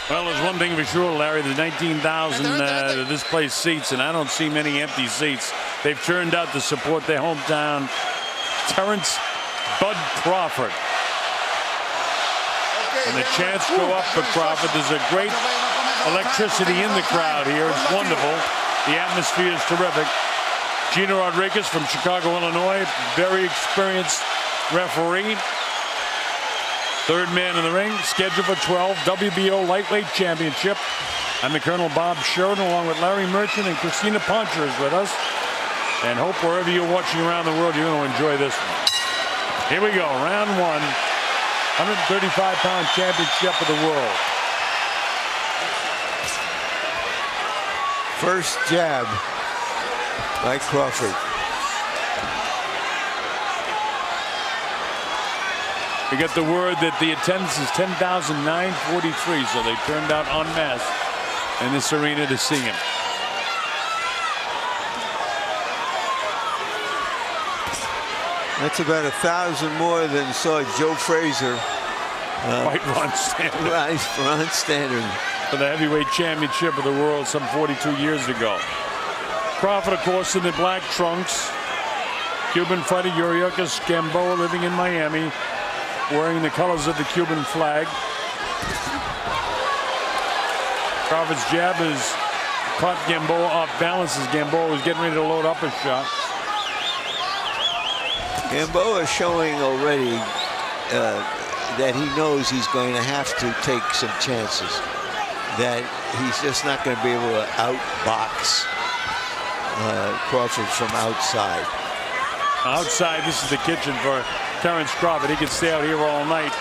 Well, there's one thing for sure, Larry, the 19,000 that this place seats, and I don't see many empty seats. They've turned out to support their hometown, Terence Bud Crawford. And the chants go up for Crawford. There's a great electricity in the crowd here. It's wonderful. The atmosphere is terrific. Yuriorkis from Chicago, Illinois, very experienced referee. Third man in the ring, scheduled for 12, WBO Lightweight Championship. I'm the Colonel Bob Sheridan, along with Larry Merchant and Christina Poncher is with us. And hope wherever you're watching around the world, you're going to enjoy this one. Here we go, round one, 135-pound championship of the world. First jab by Crawford. We got the word that the attendance is 10,943, so they turned out en masse in this arena to see him. That's about 1,000 more than saw Joe Frazier. Fight Ron Standard. Right, Ron Standard. For the heavyweight championship of the world some 42 years ago. Crawford, of course, in the black trunks. Cuban fighter Yuriorkis Gamboa, living in Miami, wearing the colors of the Cuban flag. Crawford's jab has caught Gamboa off balance as Gamboa was getting ready to load up a shot. Gamboa is showing already that he knows he's going to have to take some chances. That he's just not going to be able to outbox Crawford from outside. Outside, this is the kitchen for Terence Crawford. He could stay out here all night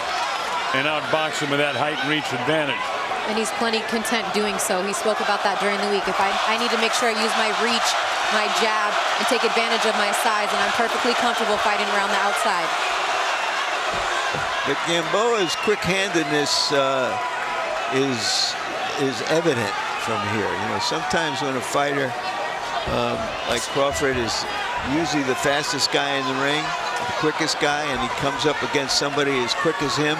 and outbox him with that height and reach advantage. And he's plenty content doing so. He spoke about that during the week. If I need to make sure I use my reach, my jab, and take advantage of my size, and I'm perfectly comfortable fighting around the outside. But Gamboa's quick-handedness is evident from here. You know, sometimes when a fighter like Crawford is usually the fastest guy in the ring, the quickest guy, and he comes up against somebody as quick as him,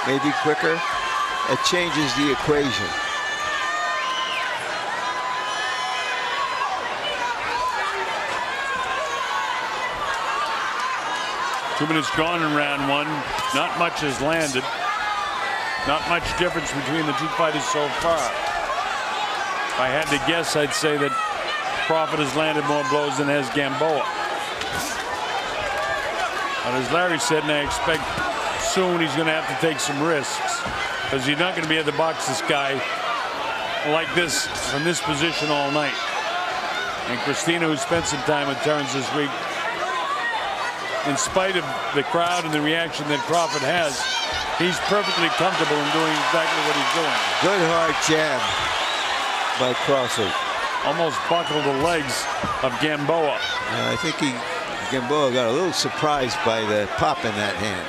maybe quicker, it changes the equation. Two minutes gone in round one. Not much has landed. Not much difference between the two fighters so far. If I had to guess, I'd say that Crawford has landed more blows than has Gamboa. But as Larry said, and I expect soon he's going to have to take some risks, because he's not going to be able to box this guy like this from this position all night. And Christina, who spent some time with Terence this week, in spite of the crowd and the reaction that Crawford has, he's perfectly comfortable in doing exactly what he's doing. Good hard jab by Crawford. Almost buckled the legs of Gamboa. I think Gamboa got a little surprised by the pop in that hand.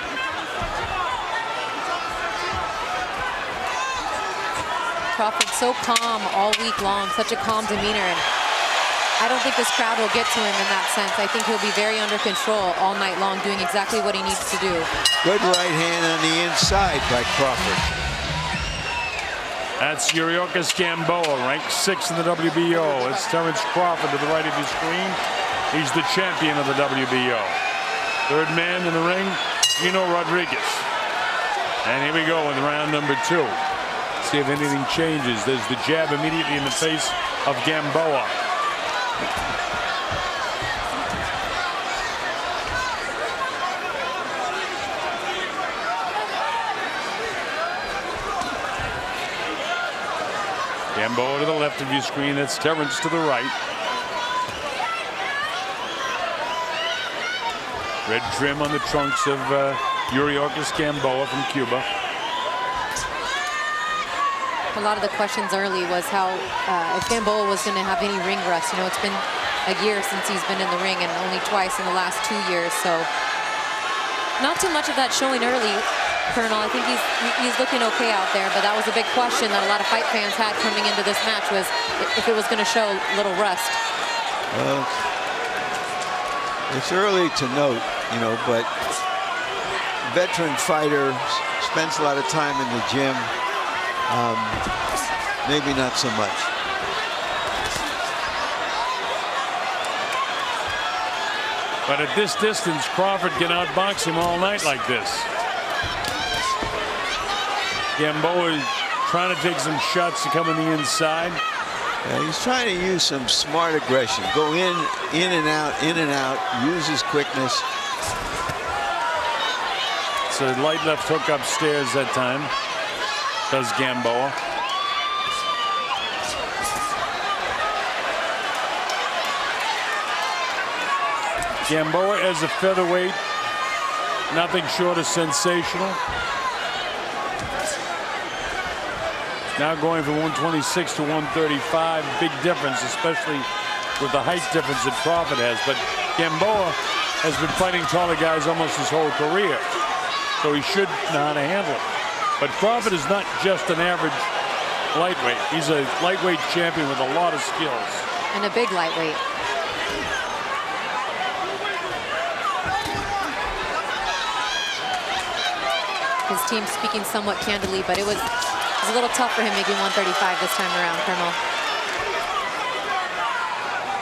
Crawford so calm all week long, such a calm demeanor, and I don't think this crowd will get to him in that sense. I think he'll be very under control all night long, doing exactly what he needs to do. Good right hand on the inside by Crawford. That's Yuriorkis Gamboa, ranked 6th in the WBO. It's Terence Crawford to the right of your screen. He's the champion of the WBO. Third man in the ring, Rodriguez. And here we go with round number 2. See if anything changes. There's the jab immediately in the face of Gamboa. Gamboa to the left of your screen. That's Terence to the right. Red trim on the trunks of Yuriorkis Gamboa from Cuba. A lot of the questions early was how if Gamboa was going to have any ring rust. You know, it's been a year since he's been in the ring, and only twice in the last 2 years. So not too much of that showing early, Colonel. I think he's looking okay out there, but that was a big question that a lot of fight fans had coming into this match, was if it was going to show little rust. Well, it's early to note, you know, but veteran fighter spends a lot of time in the gym. maybe not so much. But at this distance, Crawford can outbox him all night like this. Gamboa is trying to take some shots to come on the inside. Yeah, he's trying to use some smart aggression. Go in and out, use his quickness. It's a light left hook upstairs that time, does Gamboa. Gamboa as a featherweight, nothing short of sensational. Now going from 126 to 135, big difference, especially with the height difference that Crawford has. But Gamboa has been fighting taller guys almost his whole career, so he should know how to handle it. But Crawford is not just an average lightweight. He's a lightweight champion with a lot of skills. And a big lightweight. His team speaking somewhat candidly, but it was a little tough for him making 135 this time around, Colonel.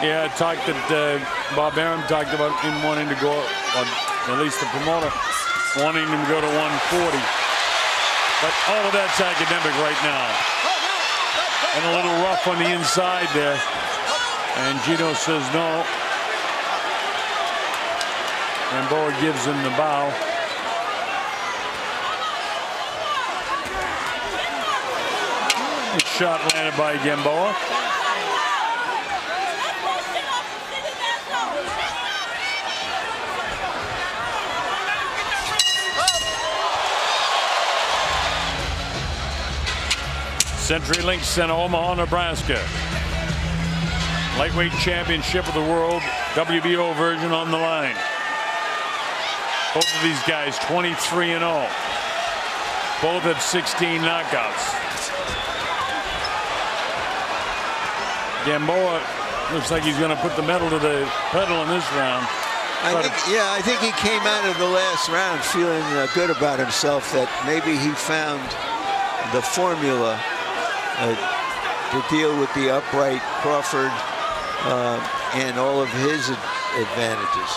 Yeah, I talked that Bob Arum talked about him wanting to go, or at least the promoter, wanting him to go to 140. But all of that's academic right now. And a little rough on the inside there. And Gino says no. And Gamboa gives him the bow. Shot landed by Gamboa. CenturyLink Center, Omaha, Nebraska. Lightweight championship of the world, WBO version on the line. Both of these guys 23-0. Both have 16 knockouts. Gamboa looks like he's going to put the metal to the pedal in this round. I think he came out of the last round feeling good about himself, that maybe he found the formula to deal with the upright Crawford and all of his advantages.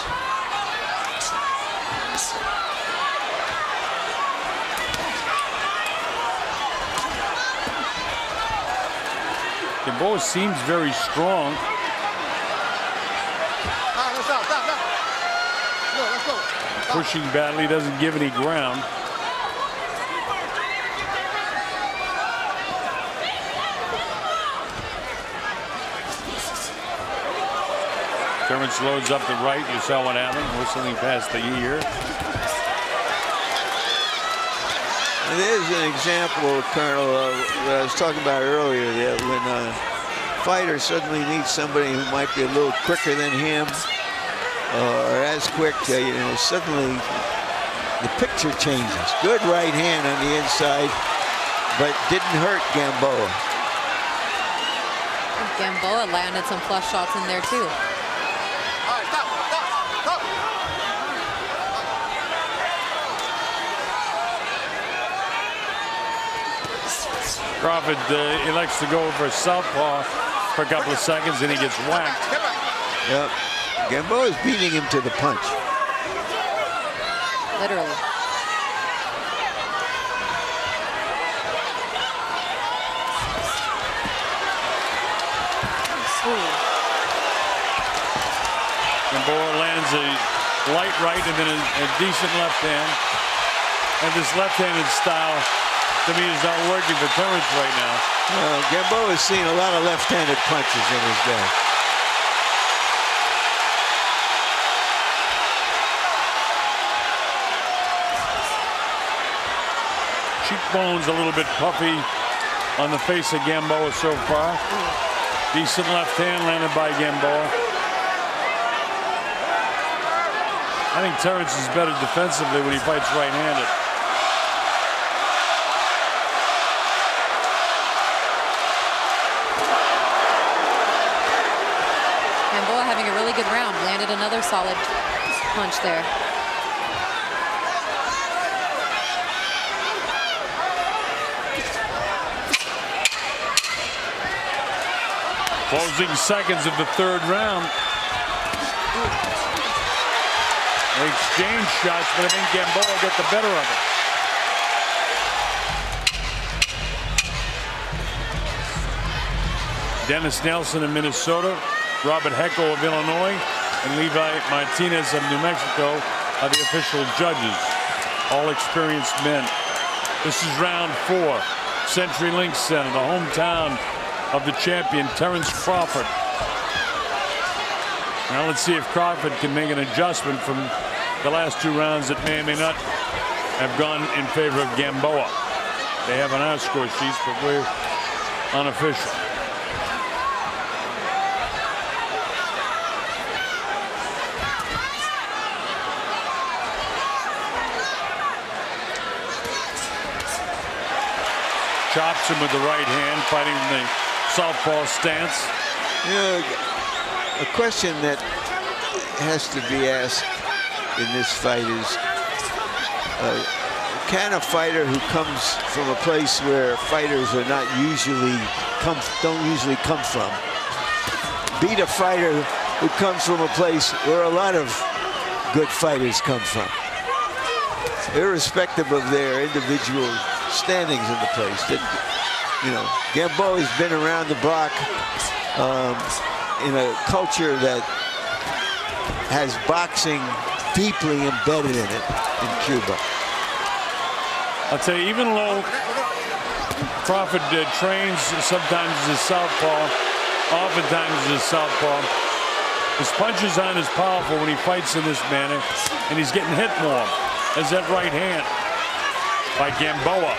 Gamboa seems very strong. Pushing badly, doesn't give any ground. Terence loads up the right. You saw what happened, whistling past the ear. There's an example, Colonel, that I was talking about earlier, that when a fighter suddenly needs somebody who might be a little quicker than him, or as quick, suddenly the picture changes. Good right hand on the inside, but didn't hurt Gamboa. Gamboa landed some flush shots in there too. Crawford elects to go for a southpaw for a couple of seconds, and he gets whacked. Yep. Gamboa is beating him to the punch. Literally. Gamboa lands a light right and then a decent left hand. And this left-handed style, to me, is not working for Terence right now. Gamboa has seen a lot of left-handed punches in his day. Cheekbones a little bit puffy on the face of Gamboa so far. Decent left hand landed by Gamboa. I think Terence is better defensively when he fights right-handed. Gamboa having a really good round. Landed another solid punch there. Closing seconds of the third round. They exchange shots, but I think Gamboa got the better of it. Dennis Nelson of Minnesota, Robert Heckel of Illinois, and Levi Martinez of New Mexico are the official judges. All experienced men. This is round 4. CenturyLink Center, the hometown of the champion, Terence Crawford. Now let's see if Crawford can make an adjustment from the last 2 rounds that may or may not have gone in favor of Gamboa. They have on our score sheets, but we're unofficial. Chops him with the right hand, fighting from the southpaw stance. You know, a question that has to be asked in this fight is, can a fighter who comes from a place where fighters are not usually don't usually come from beat a fighter who comes from a place where a lot of good fighters come from, irrespective of their individual standings in the place? That, you know, Gamboa's been around the block in a culture that has boxing deeply embedded in it in Cuba. I'll tell you, even though Crawford trains sometimes as a southpaw, oftentimes as a southpaw, his punches aren't as powerful when he fights in this manner, and he's getting hit more. As that right hand by Gamboa.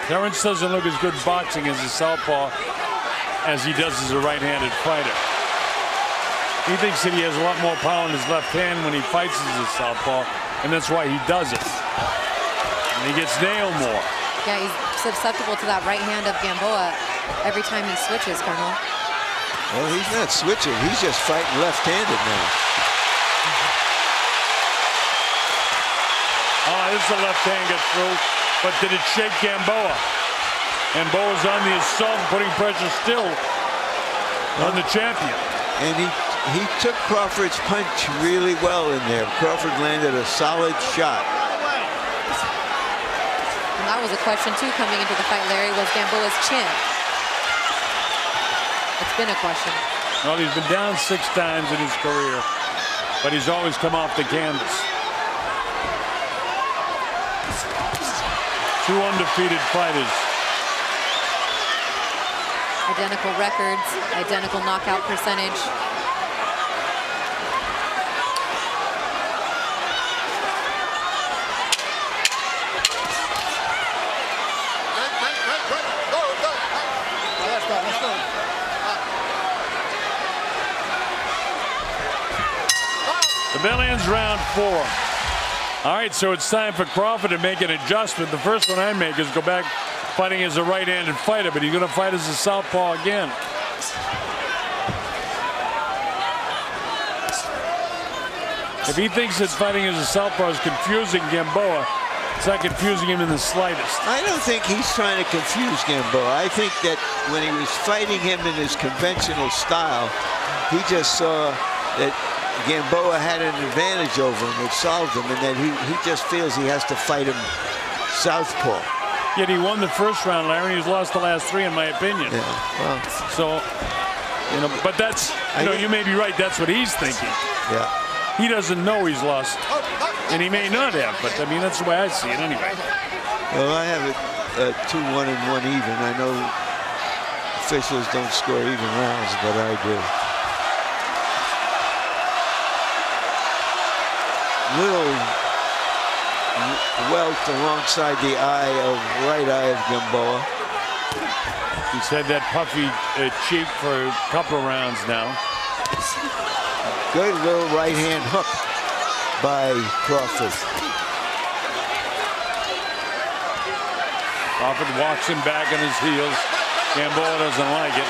Terence doesn't look as good boxing as a southpaw as he does as a right-handed fighter. He thinks that he has a lot more power in his left hand when he fights as a southpaw, and that's why he does it. And he gets nailed more. Yeah, he's susceptible to that right hand of Gamboa every time he switches, Colonel. Well, he's not switching. He's just fighting left-handed now. Oh, this is a left hand get through, but did it shake Gamboa? Gamboa's on the assault, putting pressure still on the champion. And he took Crawford's punch really well in there. Crawford landed a solid shot. And that was a question, too, coming into the fight, Larry, was Gamboa's chin. It's been a question. Well, he's been down 6 times in his career, but he's always come off the canvas. 2 undefeated fighters. Identical records, identical knockout percentage. The bell ends round 4. All right, so it's time for Crawford to make an adjustment. The first one I make is go back fighting as a right-handed fighter, but he's going to fight as a southpaw again. If he thinks that fighting as a southpaw is confusing Gamboa, it's not confusing him in the slightest. I don't think he's trying to confuse Gamboa. I think that when he was fighting him in his conventional style, he just saw that Gamboa had an advantage over him, which solved him, and that he just feels he has to fight him southpaw. Yet he won the first round, Larry. He's lost the last 3, in my opinion. Yeah, well. So, you know, but that's, you may be right. That's what he's thinking. Yeah. He doesn't know he's lost, and he may not have, but I mean, that's the way I see it anyway. Well, I have it 2-1 and 1 even. I know officials don't score even rounds, but I do. Little welt alongside the right eye of Gamboa. He's had that puffy cheek for a couple of rounds now. Good little right hand hook by Crawford. Crawford walks him back on his heels. Gamboa doesn't like it.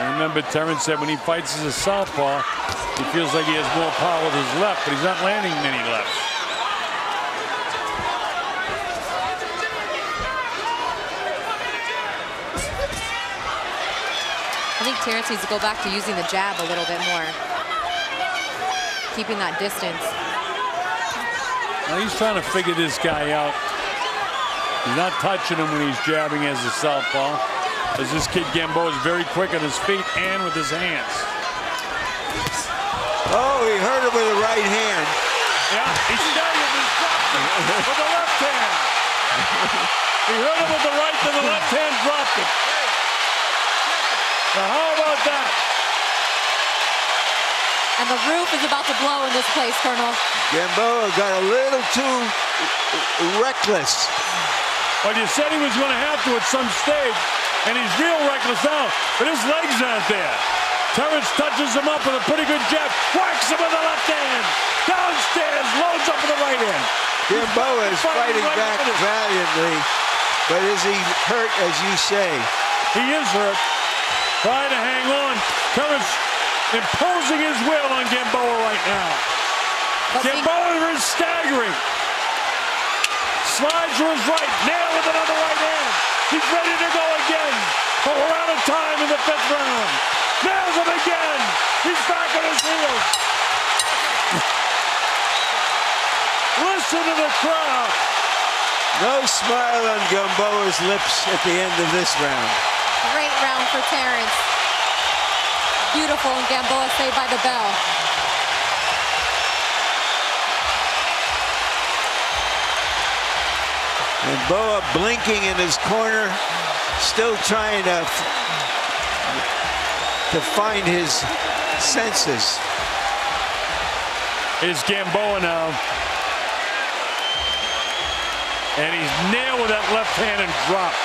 And remember, Terence said when he fights as a southpaw, he feels like he has more power with his left, but he's not landing many lefts. I think Terence needs to go back to using the jab a little bit more, keeping that distance. Now he's trying to figure this guy out. He's not touching him when he's jabbing as a southpaw, as this kid Gamboa is very quick on his feet and with his hands. Oh, he hurt him with the right hand. Yeah, he staggered and dropped him with the left hand. He hurt him with the right, and the left hand dropped him. Now how about that? And the roof is about to blow in this place, Colonel. Gamboa got a little too reckless. Well, you said he was going to have to at some stage, and he's real reckless now, but his legs aren't there. Terence touches him up with a pretty good jab, whacks him with the left hand, downstairs, loads up with the right hand. Gamboa is fighting right back valiantly, but is he hurt, as you say? He is hurt, trying to hang on. Terence imposing his will on Gamboa right now. Gamboa is staggering. Slides to his right, nail with another right hand. He's ready to go again, but we're out of time in the 5th round. Nails him again. He's back on his heels. Listen to the crowd. No smile on Gamboa's lips at the end of this round. Great round for Terence. Beautiful, and Gamboa saved by the bell. Gamboa blinking in his corner, still trying to find his senses. Is Gamboa now. And he's nailed with that left hand and drop.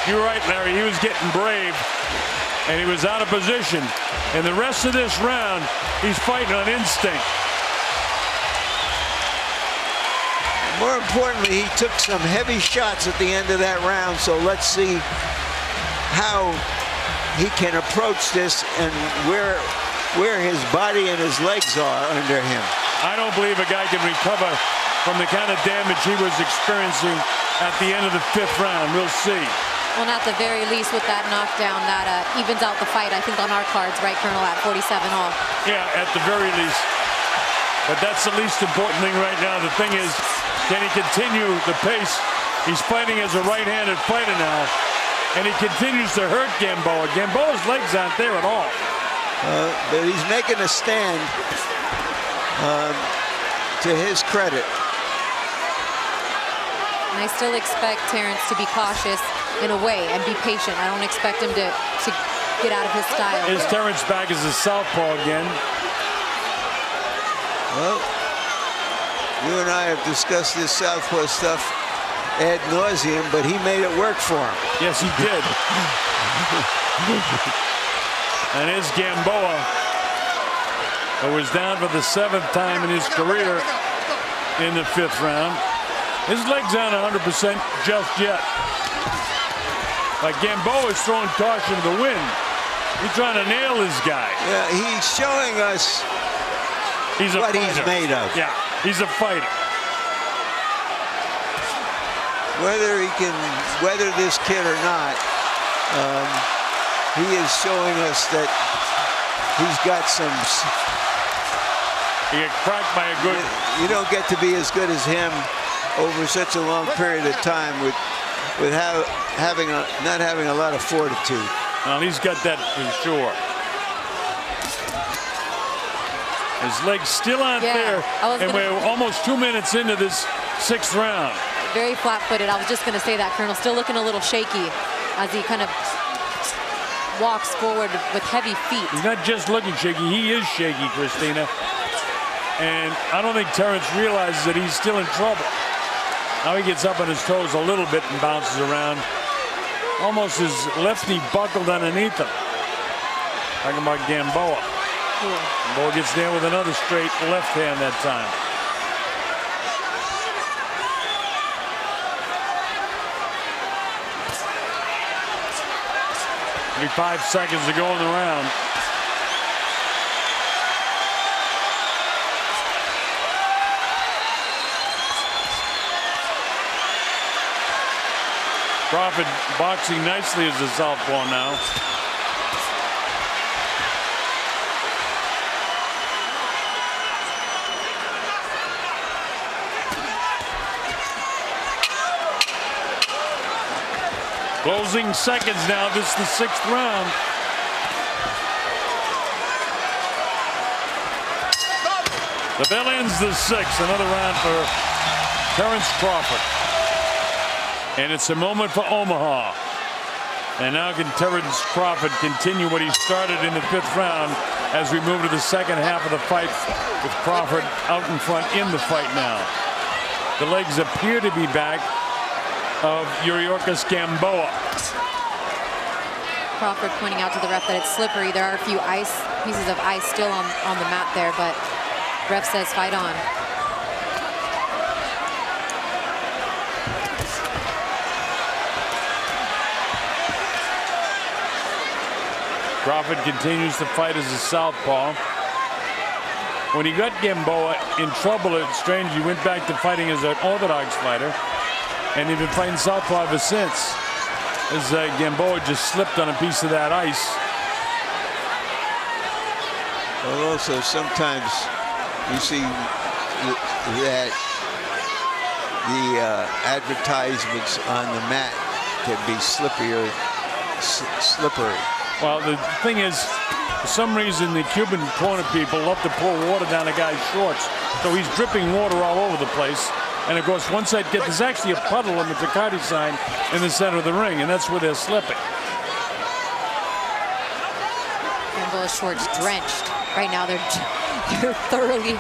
You're right, Larry. He was getting brave, and he was out of position. And the rest of this round, he's fighting on instinct. More importantly, he took some heavy shots at the end of that round, so let's see how he can approach this and where his body and his legs are under him. I don't believe a guy can recover from the kind of damage he was experiencing at the end of the 5th round. We'll see. Well, at the very least, with that knockdown, that evens out the fight, I think, on our cards, right, Colonel, at 47 all. Yeah, at the very least. But that's the least important thing right now. The thing is, can he continue the pace? He's fighting as a right-handed fighter now, and he continues to hurt Gamboa. Gamboa's legs aren't there at all. But he's making a stand, to his credit. And I still expect Terence to be cautious in a way and be patient. I don't expect him to get out of his style. Is Terence back as a southpaw again? Well, you and I have discussed this southpaw stuff ad nauseum, but he made it work for him. Yes, he did. And his Gamboa, who was down for the 7th time in his career in the 5th round. His legs aren't 100% just yet. Like Gamboa is throwing caution to the wind. He's trying to nail this guy. Yeah, he's showing us what he's made of. Yeah, he's a fighter. Whether he can weather this kid or not, he is showing us that he's got some. He got cracked by a good. You don't get to be as good as him over such a long period of time with not having a lot of fortitude. Well, he's got that for sure. His legs still aren't there, and we're almost 2 minutes into this 6th round. Very flat-footed. I was just going to say that, Colonel. Still looking a little shaky as he kind of walks forward with heavy feet. He's not just looking shaky. He is shaky, Christina. And I don't think Terence realizes that he's still in trouble. Now he gets up on his toes a little bit and bounces around. Almost his left knee buckled underneath him. Talking about Gamboa. Gamboa gets there with another straight left hand that time. 5 seconds to go in the round. Crawford boxing nicely as a southpaw now. Closing seconds now. This is the 6th round. The bell ends the 6th. Another round for Terence Crawford. And it's a moment for Omaha. And now can Terence Crawford continue what he started in the 5th round as we move to the second half of the fight with Crawford out in front in the fight now. The legs appear to be back of Yuriorkis Gamboa. Crawford pointing out to the ref that it's slippery. There are a few pieces of ice still on the mat there, but ref says fight on. Crawford continues to fight as a southpaw. When he got Gamboa in trouble at Strange, he went back to fighting as an orthodox fighter, and he's been fighting southpaw ever since. As Gamboa just slipped on a piece of that ice. Well, also sometimes you see that the advertisements on the mat can be slippery. Well, the thing is, for some reason, the Cuban corner people love to pour water down a guy's shorts. So he's dripping water all over the place. And of course, once that gets, there's actually a puddle on the Takati sign in the center of the ring, and that's where they're slipping. Gamboa's shorts drenched. Right now, they're thoroughly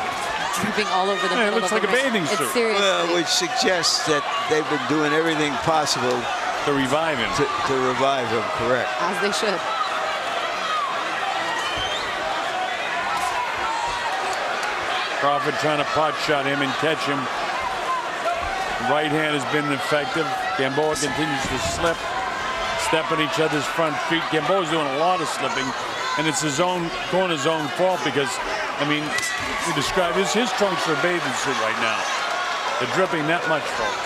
dripping all over the middle it looks of like the a ring. bathing suit. It's serious. Well, which suggests that they've been doing everything possible To revive him. to revive him, correct. As they should. Crawford trying to pot shot him and catch him. Right hand has been effective. Gamboa continues to slip, step on each other's front feet. Gamboa's doing a lot of slipping, and it's his own corner's own fault because, I mean, we describe his trunks are a bathing suit right now. They're dripping that much, folks.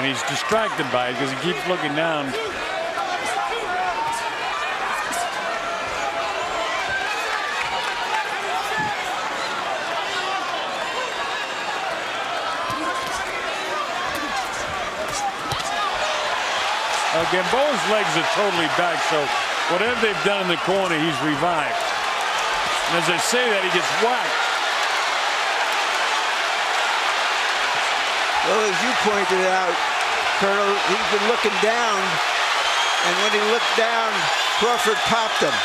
And he's distracted by it because he keeps looking down. Gamboa's legs are totally back, so whatever they've done in the corner, he's revived. And as I say that, he gets whacked. Well, as you pointed out, Colonel, he's been looking down, and when he looked down, Crawford popped him.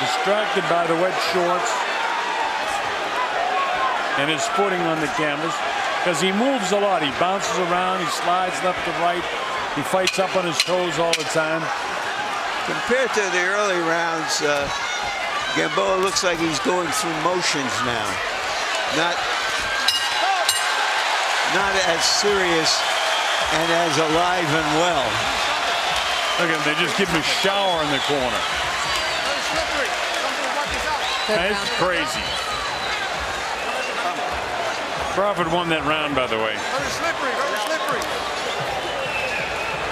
Distracted by the wet shorts and his footing on the canvas because he moves a lot. He bounces around, he slides left to right, he fights up on his toes all the time. Compared to the early rounds, Gamboa looks like he's going through motions now. Not as serious and as alive and well. Look at him, they just give him a shower in the corner. That's crazy. Crawford won that round, by the way. Very slippery, very slippery.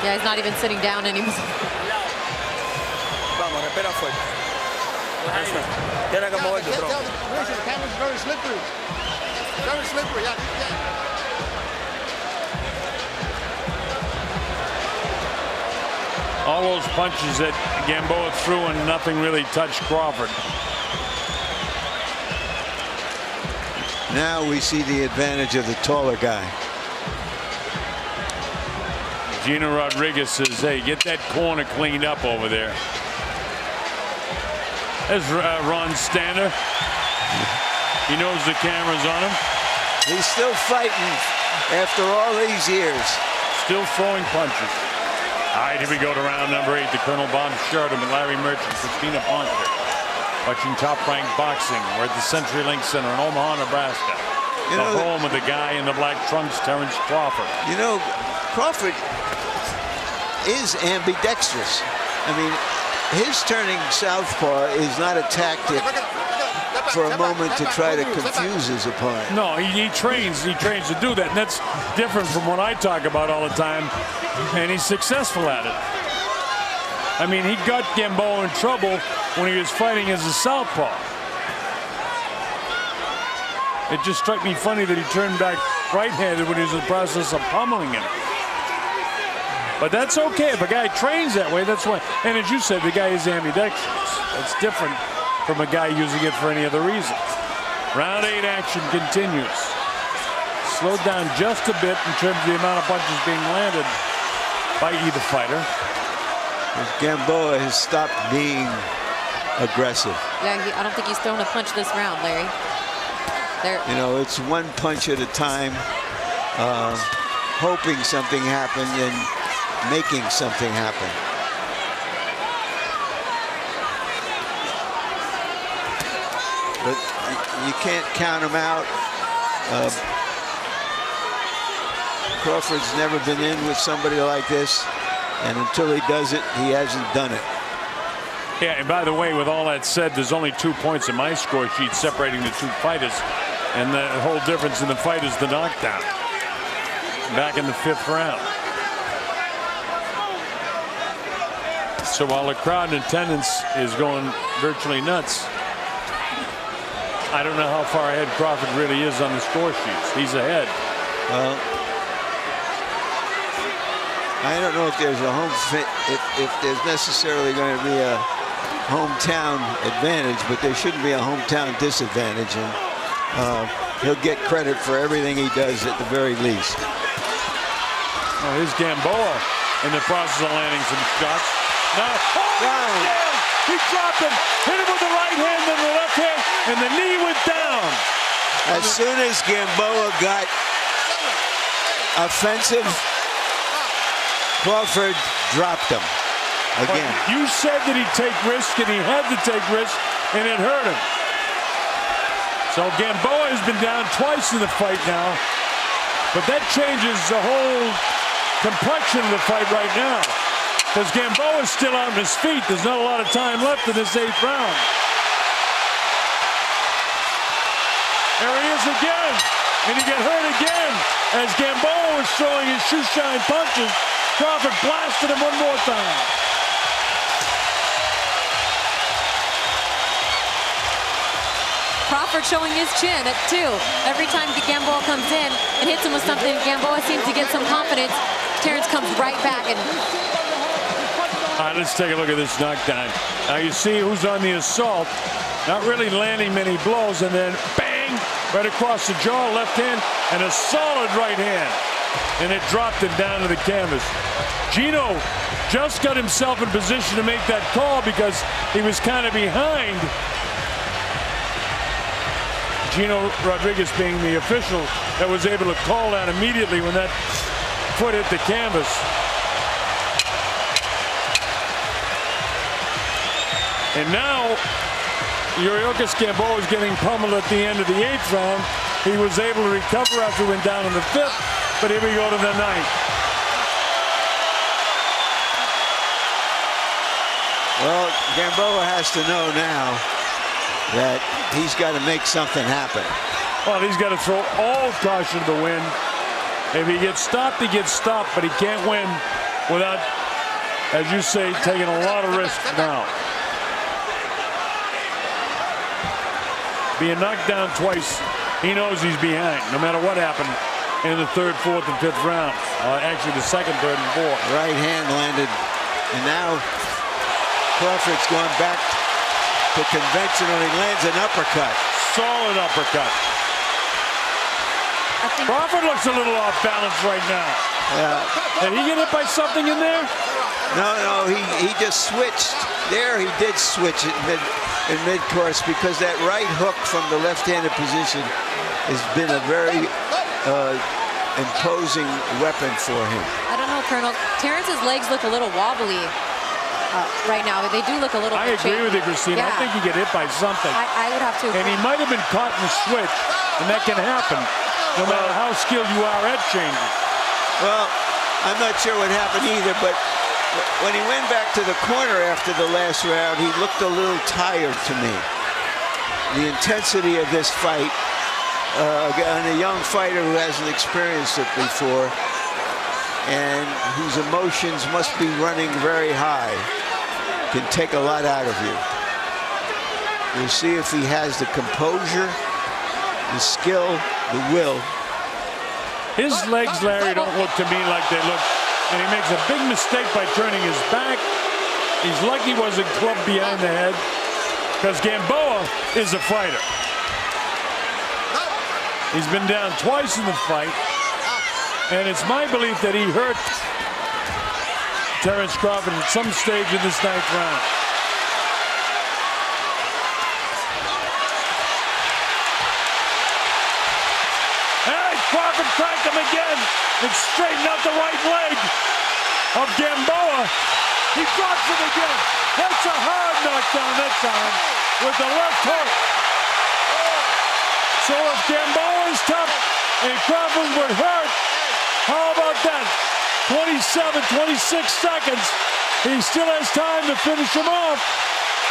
Yeah, he's not even sitting down anymore. Vamos, respira fuerte. Tiene que moverte, bro. The camera's very slippery. Very slippery, yeah. All those punches that Gamboa threw and nothing really touched Crawford. Now we see the advantage of the taller guy. Gina Rodriguez says, hey, get that corner cleaned up over there. There's Ron Stander. He knows the camera's on him. He's still fighting after all these years. Still throwing punches. All right, here we go to round number 8. The Colonel Bob Sheridan and Larry Merchant, Christina Poncher. Watching Top Rank Boxing. We're at the CenturyLink Center in Omaha, Nebraska. The home of the guy in the black trunks, Terence Crawford. You know, Crawford is ambidextrous. I mean, his turning southpaw is not a tactic for a moment to try to confuse his opponent. No, he trains to do that, and that's different from what I talk about all the time, and he's successful at it. I mean, he got Gamboa in trouble when he was fighting as a southpaw. It just struck me funny that he turned back right-handed when he was in the process of pummeling him. But that's okay. If a guy trains that way, that's why. And as you said, the guy is ambidextrous. That's different from a guy using it for any other reason. Round 8 action continues. Slowed down just a bit in terms of the amount of punches being landed by either fighter. Gamboa has stopped being aggressive. Yeah, I don't think he's thrown a punch this round, Larry. You know, it's one punch at a time, hoping something happened and making something happen. But you can't count him out. Crawford's never been in with somebody like this, and until he does it, he hasn't done it. Yeah, and by the way, with all that said, there's only 2 points in my score sheet separating the 2 fighters, and the whole difference in the fight is the knockdown back in the 5th round. So while the crowd in attendance is going virtually nuts, I don't know how far ahead Crawford really is on the score sheets. He's ahead. Well, I don't know if there's a home fit, if there's necessarily going to be a hometown advantage, but there shouldn't be a hometown disadvantage, and he'll get credit for everything he does at the very least. Oh, here's Gamboa in the process of landing some shots. Now, down. He dropped him, hit him with the right hand, then the left hand, and the knee went down. As soon as Gamboa got offensive, Crawford dropped him again. But you said that he'd take risks, and he had to take risks, and it hurt him. So Gamboa has been down twice in the fight now, but that changes the whole complexion of the fight right now, because Gamboa is still on his feet. There's not a lot of time left in this 8th round. There he is again, and he got hurt again as Gamboa was throwing his shoe-shine punches. Crawford blasted him one more time. Crawford showing his chin at 2. Every time Gamboa comes in and hits him with something, Gamboa seems to get some confidence. Terence comes right back. And all right, let's take a look at this knockdown. Now you see who's on the assault, not really landing many blows, and then bang, right across the jaw, left hand, and a solid right hand. And it dropped him down to the canvas. Gino just got himself in position to make that call because he was kind of behind. Gino Rodriguez being the official that was able to call that immediately when that foot hit the canvas. And now Yuriorkis Gamboa is getting pummeled at the end of the 8th round. He was able to recover after he went down in the 5th, but here we go to the 9th. Well, Gamboa has to know now that he's got to make something happen. Well, he's got to throw all caution to the wind. If he gets stopped, he gets stopped, but he can't win without, as you say, taking a lot of risks now. Being knocked down twice, he knows he's behind, no matter what happened in the 3rd, 4th, and 5th round. Actually, the 2nd, 3rd, and 4th. Right hand landed, and now Crawford's going back to conventional. He lands an uppercut. Solid uppercut. Crawford looks a little off balance right now. Yeah. Did he get hit by something in there? No, he just switched. There he did switch it in mid-course because that right hook from the left-handed position has been a very imposing weapon for him. I don't know, Colonel. Terrence's legs look a little wobbly. right now. They do look a little I bit agree with you, Christine. Yeah. I think he get hit by something. I would have to agree. And he might have been caught in the switch, and that can happen. No matter how skilled you are at changes. Well, I'm not sure what happened either, but when he went back to the corner after the last round, he looked a little tired to me. The intensity of this fight on a young fighter who hasn't experienced it before and whose emotions must be running very high can take a lot out of you. We'll see if he has the composure, the skill, the will. His legs, Larry, don't look to me like they look. And he makes a big mistake by turning his back. He's lucky he wasn't clubbed behind the head, because Gamboa is a fighter. He's been down twice in the fight. And it's my belief that he hurt Terence Crawford at some stage in this 9th round. Crawford cracked him again and straightened out the right leg of Gamboa. He drops him again. That's a hard knockdown that time with the left hook. So if Gamboa is tough and Crawford would hurt, how about that? 27, 26 seconds. He still has time to finish him off.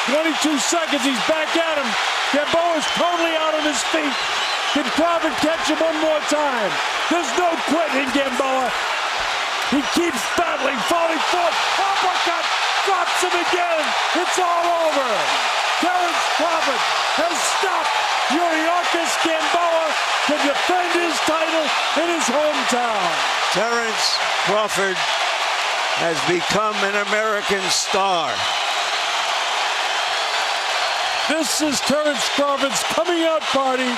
22 seconds, he's back at him. Gamboa's totally out on his feet. Can Crawford catch him one more time? There's no quitting Gamboa. He keeps battling, falling forward. Uppercut, drops him again. It's all over. Terence Crawford has stopped Yuriorkis Gamboa to defend his title in his hometown. Terence Crawford has become an American star. This is Terence Crawford's coming out party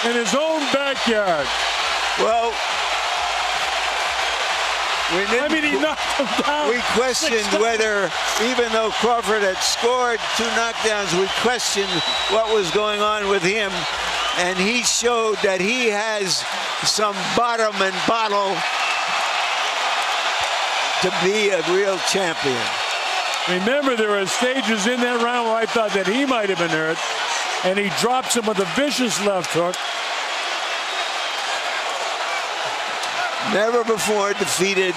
in his own backyard. Well, he knocked him down. We questioned whether, even though Crawford had scored 2 knockdowns, we questioned what was going on with him. And he showed that he has some bottom and bottle to be a real champion. Remember, there were stages in that round where I thought that he might have been hurt. And he drops him with a vicious left hook. Never before defeated,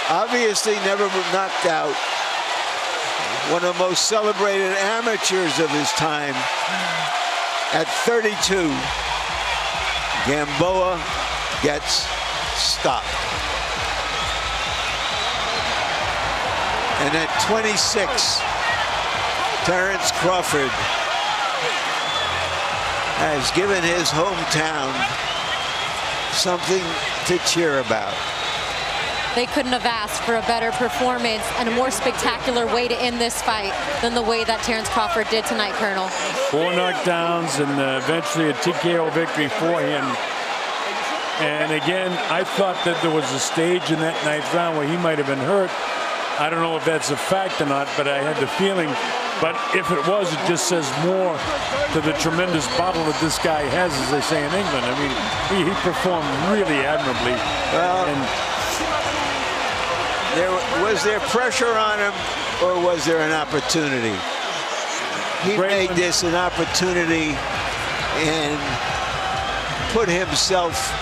obviously never knocked out. One of the most celebrated amateurs of his time. At 32, Gamboa gets stopped. And at 26, Terence Crawford has given his hometown something to cheer about. They couldn't have asked for a better performance and a more spectacular way to end this fight than the way that Terence Crawford did tonight, Colonel. 4 knockdowns and eventually a TKO victory for him. And again, I thought that there was a stage in that 9th round where he might have been hurt. I don't know if that's a fact or not, but I had the feeling. But if it was, it just says more to the tremendous battle that this guy has, as they say in England. I mean, he performed really admirably. Well, and was there pressure on him, or was there an opportunity? He made this an opportunity and put himself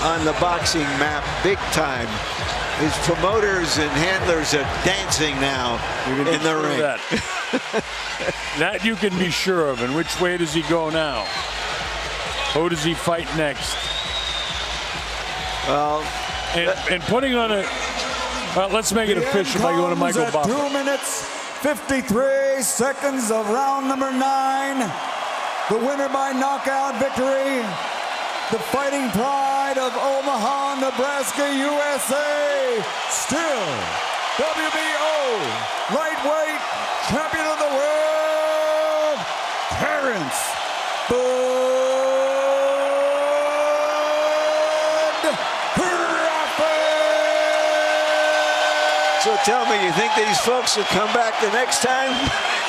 on the boxing map big time. His promoters and handlers are dancing now in the ring. That you can be sure of. And which way does he go now? Who does he fight next? Well, and putting on a... Well, let's make it official by going to Michael Buffer. 2 minutes, 53 seconds of round number 9. The winner by knockout victory. The fighting pride of Omaha, Nebraska, USA. Still, WBO lightweight champion of the world, Terence Crawford. So tell me, you think these folks will come back the next time?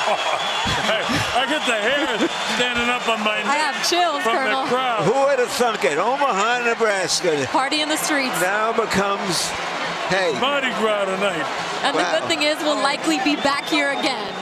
I get the hair standing up on my neck. I have chills, from Colonel. the crowd. Who would have thunk it? Omaha, Nebraska. Party in the streets. Now becomes, hey. Mardi Gras tonight. And the good thing is we'll likely be back here again.